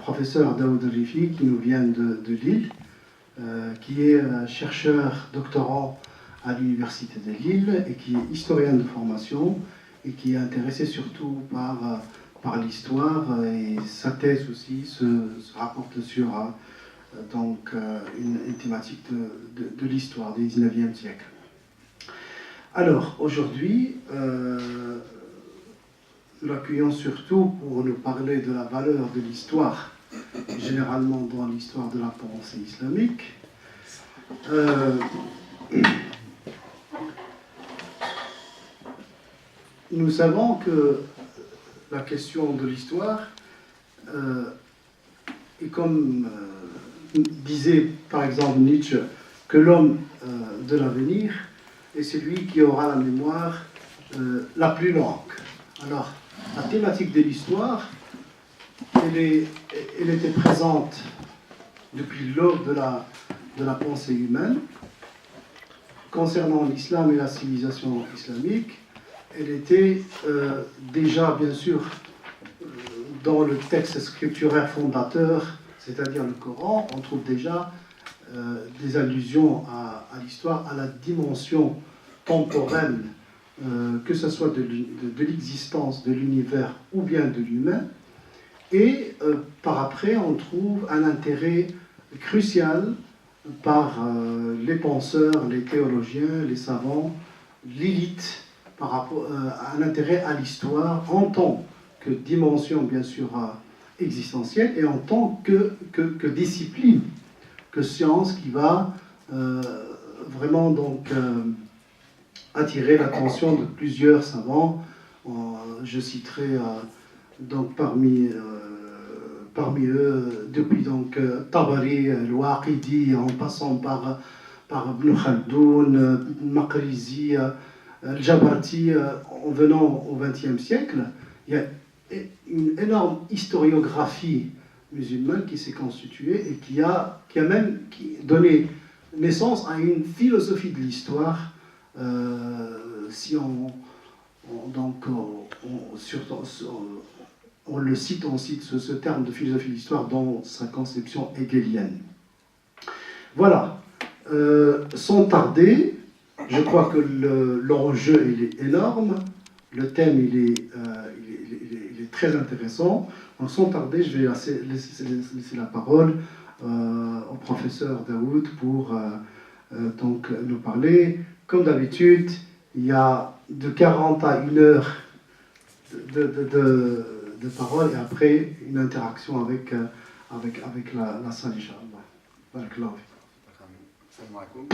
professeur Daoud Rifi, qui nous vient de Lille, qui est chercheur doctorant à l'Université de Lille et qui est historien de formation et qui est intéressé surtout par l'histoire, et sa thèse aussi se rapporte sur une thématique de l'histoire du 19e siècle. Alors, aujourd'hui, nous l'accueillons surtout pour nous parler de la valeur de l'histoire, généralement dans l'histoire de la pensée islamique. Nous savons que la question de l'histoire est comme disait par exemple Nietzsche, que l'homme de l'avenir est celui qui aura la mémoire la plus longue. Alors, la thématique de l'histoire, elle était présente depuis l'aube de la pensée humaine. Concernant l'islam et la civilisation islamique, elle était déjà, bien sûr, dans le texte scripturaire fondateur, c'est-à-dire le Coran, on trouve déjà des allusions à l'histoire, à la dimension temporelle, que ce soit de l'existence de l'univers ou bien de l'humain. Et par après, on trouve un intérêt crucial par les penseurs, les théologiens, les savants, l'élite, par rapport à un intérêt à l'histoire en tant que dimension, bien sûr, existentielle, et en tant que discipline, que science qui va vraiment donc attirer l'attention de plusieurs savants. Je citerai donc parmi eux, depuis donc Tabari, Al-Waqidi, en passant par Ibn Khaldoun, Maqrizi, Al-Jabarti, en venant au XXe siècle, il y a une énorme historiographie musulmane qui s'est constituée et qui a même donné naissance à une philosophie de l'histoire. Si on le cite, on cite ce terme de philosophie de l'histoire dans sa conception hegelienne. Voilà. Sans tarder, je crois que l'enjeu il est énorme, le thème il est très intéressant. Donc, sans tarder, je vais laisser la parole au professeur Daoud pour donc nous parler. Comme d'habitude, il y a de 40 à 1 heure de parole et après une interaction avec la salle, Inch'Allah. Barakallahu. Salam alaikum.